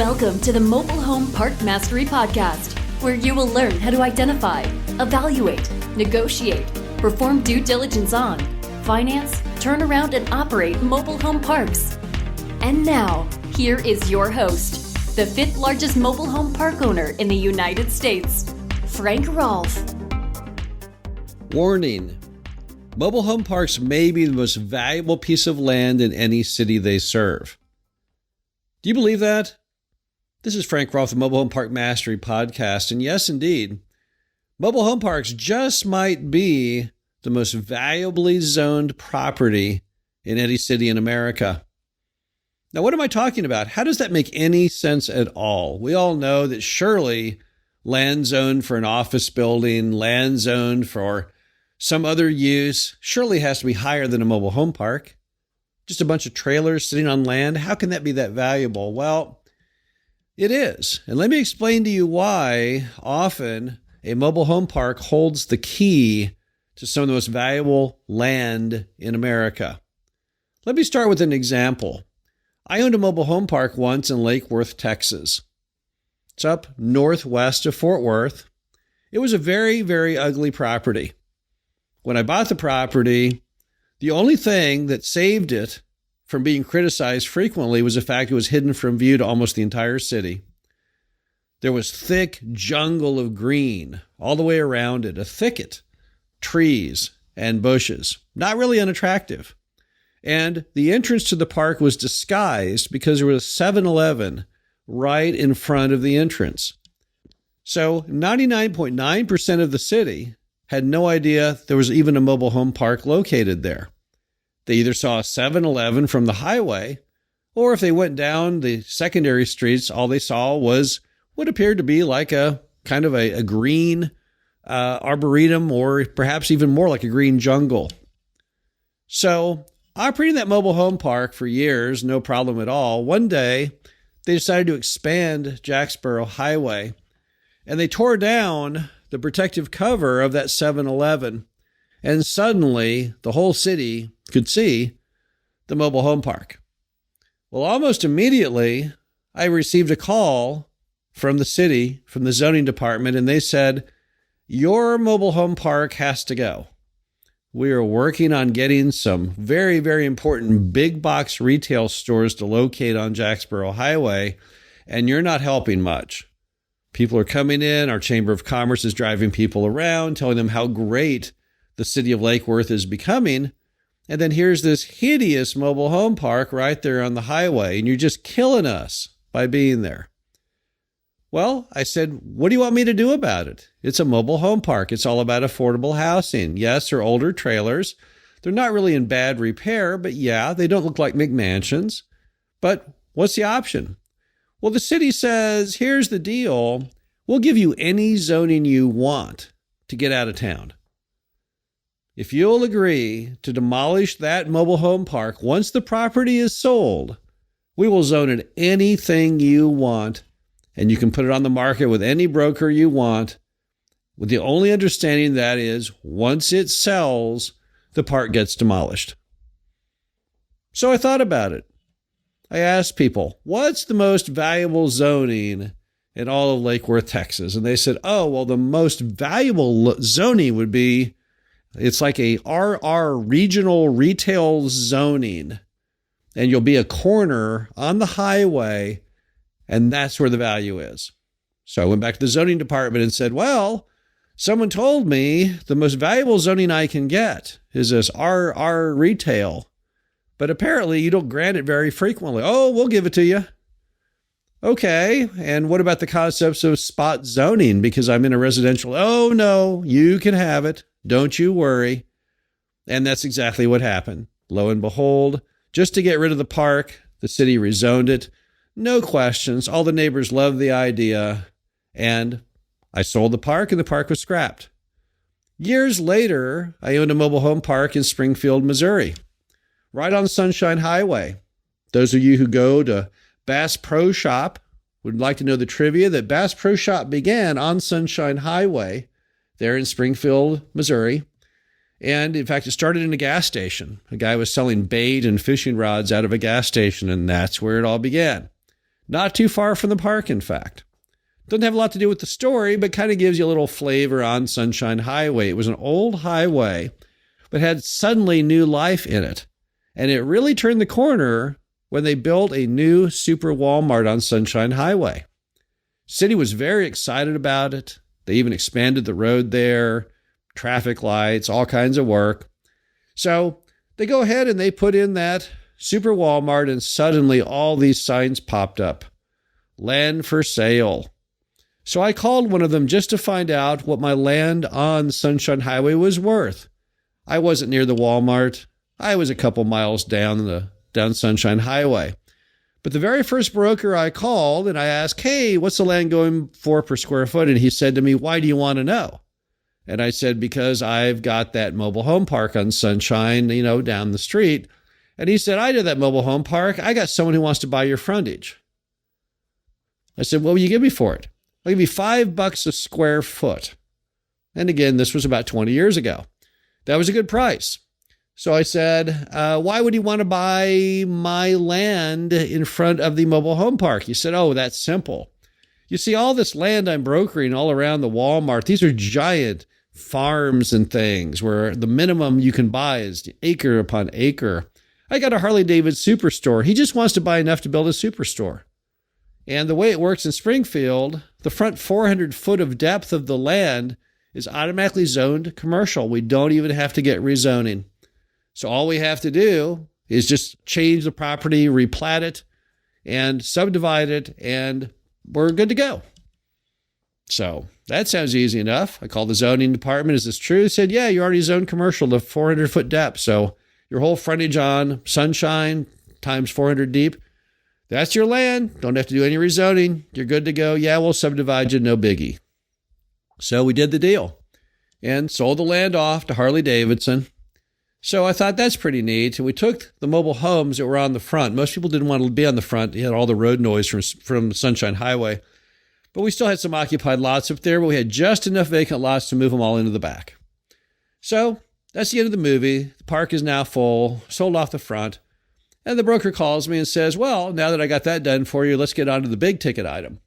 Welcome to the Mobile Home Park Mastery Podcast, where you will learn how to identify, evaluate, negotiate, perform due diligence on, finance, turn around, and operate mobile home parks. And now, here is your host, the fifth largest mobile home park owner in the United States, Frank Rolfe. Warning: mobile home parks may be the most valuable piece of land in any city they serve. Do you believe that? This is Frank Rolfe, the Mobile Home Park Mastery Podcast, and yes, indeed, mobile home parks just might be the most valuably zoned property in any city in America. Now, what am I talking about? How does that make any sense at all? We all know that surely land zoned for an office building, land zoned for some other use, surely has to be higher than a mobile home park. Just a bunch of trailers sitting on land. How can that be that valuable? Well, it is. And let me explain to you why often a mobile home park holds the key to some of the most valuable land in America. Let me start with an example. I owned a mobile home park once in Lake Worth, Texas. It's up northwest of Fort Worth. It was a very, very ugly property. When I bought the property, the only thing that saved it from being criticized frequently was the fact it was hidden from view to almost the entire city. There was thick jungle of green all the way around it, a thicket, trees and bushes, not really unattractive. And the entrance to the park was disguised because there was a 7-Eleven right in front of the entrance. So 99.9% of the city had no idea there was even a mobile home park located there. They either saw a 7-Eleven from the highway, or if they went down the secondary streets, all they saw was what appeared to be like a kind of a green arboretum, or perhaps even more like a green jungle. So, operating that mobile home park for years, no problem at all. One day, they decided to expand Jacksboro Highway, and they tore down the protective cover of that 7-Eleven. And suddenly, the whole city could see the mobile home park. Well, almost immediately, I received a call from the city, from the zoning department, and they said, your mobile home park has to go. We are working on getting some very, very important big box retail stores to locate on Jacksboro Highway, and you're not helping much. People are coming in. Our Chamber of Commerce is driving people around, telling them how great the city of Lake Worth is becoming. And then here's this hideous mobile home park right there on the highway, and you're just killing us by being there. Well, I said, what do you want me to do about it? It's a mobile home park. It's all about affordable housing. Yes, they're older trailers. They're not really in bad repair, but yeah, they don't look like McMansions. But what's the option? Well, the city says, here's the deal. We'll give you any zoning you want to get out of town. If you'll agree to demolish that mobile home park once the property is sold, we will zone it anything you want, and you can put it on the market with any broker you want, with the only understanding that is once it sells, the park gets demolished. So I thought about it. I asked people, what's the most valuable zoning in all of Lake Worth, Texas? And they said, oh, well, the most valuable zoning would be, it's like a RR regional retail zoning, and you'll be a corner on the highway, and that's where the value is. So I went back to the zoning department and said, well, someone told me the most valuable zoning I can get is this RR retail, but apparently you don't grant it very frequently. Oh, we'll give it to you. Okay, and what about the concepts of spot zoning because I'm in a residential? Oh, no, you can have it. Don't you worry. And that's exactly what happened. Lo and behold, just to get rid of the park, the city rezoned it. No questions. All the neighbors loved the idea. And I sold the park and the park was scrapped. Years later, I owned a mobile home park in Springfield, Missouri, right on Sunshine Highway. Those of you who go to Bass Pro Shop would like to know the trivia that Bass Pro Shop began on Sunshine Highway there in Springfield, Missouri. And in fact, it started in a gas station. A guy was selling bait and fishing rods out of a gas station, and that's where it all began. not too far from the park, in fact. Doesn't have a lot to do with the story, but kind of gives you a little flavor on Sunshine Highway. It was an old highway, but had suddenly new life in it. And it really turned the corner when they built a new super Walmart on Sunshine Highway. City was very excited about it. They even expanded the road there, traffic lights, all kinds of work. So they go ahead and they put in that super Walmart, and suddenly all these signs popped up. Land for sale. So I called one of them just to find out what my land on Sunshine Highway was worth. I wasn't near the Walmart. I was a couple miles down Sunshine Highway. But the very first broker I called and I asked, hey, what's the land going for per square foot? And he said to me, why do you want to know? And I said, because I've got that mobile home park on Sunshine, down the street. And he said, I did that mobile home park. I got someone who wants to buy your frontage. I said, what will you give me for it? I'll give you $5 a square foot. And again, this was about 20 years ago. That was a good price. So I said, why would you want to buy my land in front of the mobile home park? He said, oh, that's simple. You see, all this land I'm brokering all around the Walmart, these are giant farms and things where the minimum you can buy is acre upon acre. I got a Harley-Davidson superstore. He just wants to buy enough to build a superstore. And the way it works in Springfield, the front 400 foot of depth of the land is automatically zoned commercial. We don't even have to get rezoning. So all we have to do is just change the property, replat it, and subdivide it, and we're good to go. So that sounds easy enough. I called the zoning department. Is this true? They said, yeah, you already zoned commercial to 400 foot depth. So your whole frontage on Sunshine times 400 deep, that's your land. Don't have to do any rezoning. You're good to go. Yeah, we'll subdivide you. No biggie. So we did the deal and sold the land off to Harley-Davidson. So I thought that's pretty neat. And we took the mobile homes that were on the front. Most people didn't want to be on the front. You had all the road noise from Sunshine Highway. But we still had some occupied lots up there, but we had just enough vacant lots to move them all into the back. So that's the end of the movie. The park is now full, sold off the front. And the broker calls me and says, well, now that I got that done for you, let's get on to the big ticket item.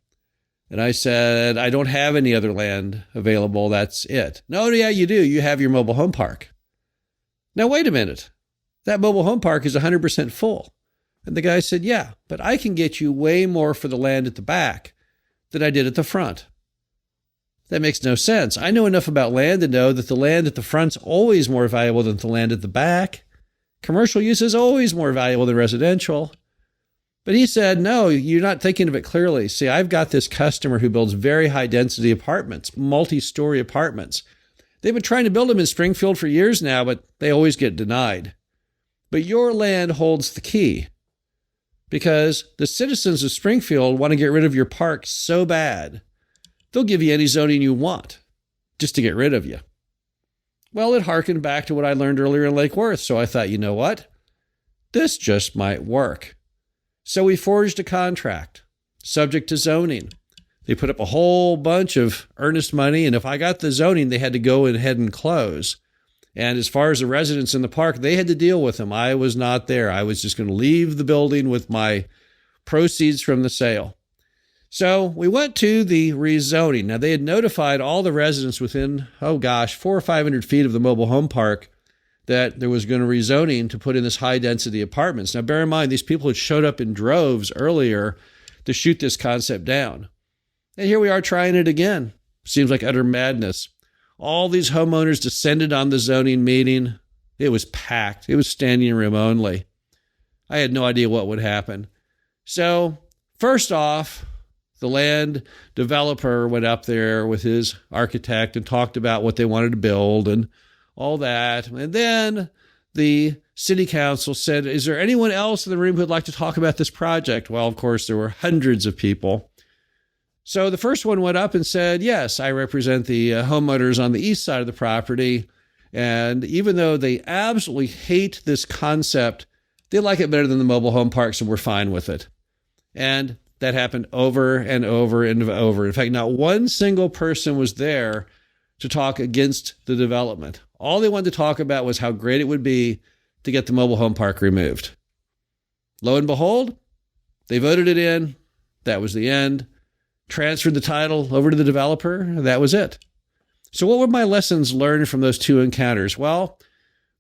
And I said, I don't have any other land available. That's it. No, yeah, you do. You have your mobile home park. Now, wait a minute. That mobile home park is 100% full. And the guy said, yeah, but I can get you way more for the land at the back than I did at the front. That makes no sense. I know enough about land to know that the land at the front's always more valuable than the land at the back. Commercial use is always more valuable than residential. But he said, no, you're not thinking of it clearly. See, I've got this customer who builds very high density apartments, multi-story apartments. They've been trying to build them in Springfield for years now, but they always get denied. But your land holds the key because the citizens of Springfield want to get rid of your park so bad, they'll give you any zoning you want just to get rid of you. Well, it harkened back to what I learned earlier in Lake Worth. So I thought, you know what? This just might work. So we forged a contract subject to zoning. They put up a whole bunch of earnest money. And if I got the zoning, they had to go ahead and close. And as far as the residents in the park, they had to deal with them. I was not there. I was just going to leave the building with my proceeds from the sale. So we went to the rezoning. Now, they had notified all the residents within, 400 or 500 feet of the mobile home park that there was going to rezoning to put in this high-density apartments. Now, bear in mind, these people had showed up in droves earlier to shoot this concept down. And here we are trying it again. Seems like utter madness. All these homeowners descended on the zoning meeting. It was packed. It was standing room only. I had no idea what would happen. So, first off, the land developer went up there with his architect and talked about what they wanted to build and all that. And then the city council said, is there anyone else in the room who'd like to talk about this project? Well, of course, there were hundreds of people. So the first one went up and said, yes, I represent the homeowners on the east side of the property. And even though they absolutely hate this concept, they like it better than the mobile home parks, and we're fine with it. And that happened over and over and over. In fact, not one single person was there to talk against the development. All they wanted to talk about was how great it would be to get the mobile home park removed. Lo and behold, they voted it in. That was the end. Transferred the title over to the developer. That was it. So what were my lessons learned from those two encounters? Well,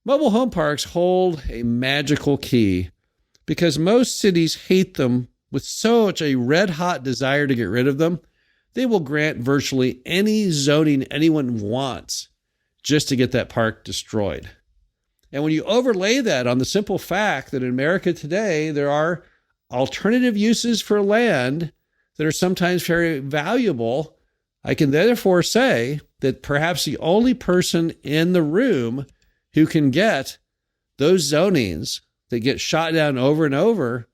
mobile home parks hold a magical key because most cities hate them with such a red-hot desire to get rid of them. They will grant virtually any zoning anyone wants just to get that park destroyed. And when you overlay that on the simple fact that in America today, there are alternative uses for land that are sometimes very valuable, I can therefore say that perhaps the only person in the room who can get those zonings that get shot down over and over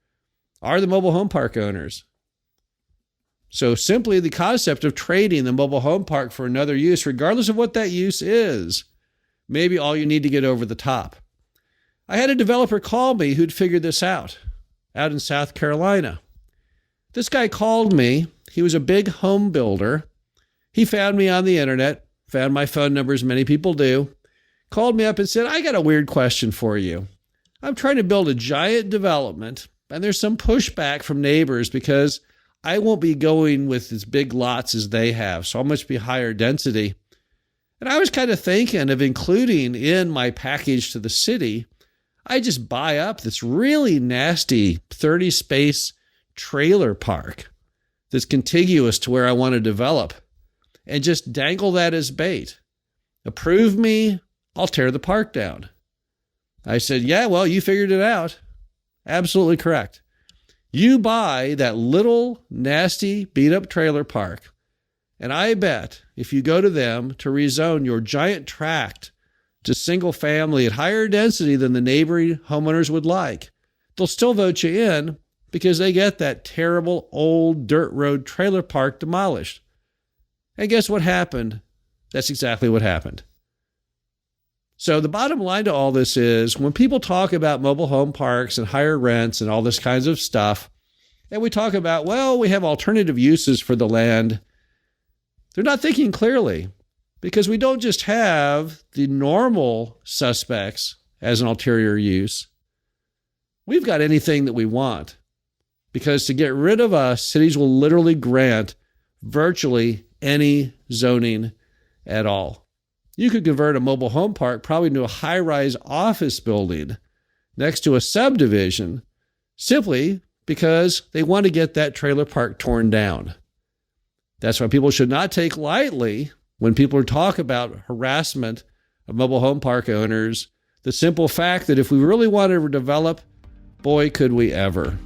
are the mobile home park owners. So simply the concept of trading the mobile home park for another use, regardless of what that use is, maybe all you need to get over the top. I had a developer call me who'd figured this out in South Carolina. This guy called me. He was a big home builder. He found me on the internet, found my phone number as many people do, called me up and said, I got a weird question for you. I'm trying to build a giant development, and there's some pushback from neighbors because I won't be going with as big lots as they have, so I must be higher density. And I was kind of thinking of including in my package to the city, I just buy up this really nasty 30-space trailer park that's contiguous to where I want to develop and just dangle that as bait. Approve me, I'll tear the park down. I said, yeah, well, you figured it out. Absolutely correct. You buy that little nasty beat up trailer park, and I bet if you go to them to rezone your giant tract to single family at higher density than the neighboring homeowners would like, they'll still vote you in because they get that terrible old dirt road trailer park demolished. And guess what happened? That's exactly what happened. So the bottom line to all this is when people talk about mobile home parks and higher rents and all this kinds of stuff, and we talk about, well, we have alternative uses for the land, they're not thinking clearly because we don't just have the normal suspects as an ulterior use. We've got anything that we want because to get rid of us, cities will literally grant virtually any zoning at all. You could convert a mobile home park probably into a high-rise office building next to a subdivision simply because they want to get that trailer park torn down. That's why people should not take lightly when people talk about harassment of mobile home park owners, the simple fact that if we really want to develop, boy, could we ever.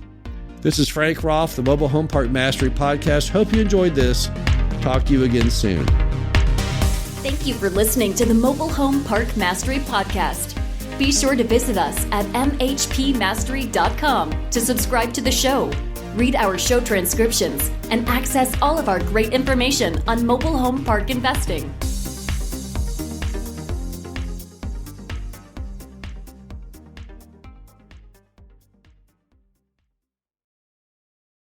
This is Frank Rolfe, the Mobile Home Park Mastery Podcast. Hope you enjoyed this. Talk to you again soon. Thank you for listening to the Mobile Home Park Mastery Podcast. Be sure to visit us at mhpmastery.com to subscribe to the show, read our show transcriptions, and access all of our great information on mobile home park investing.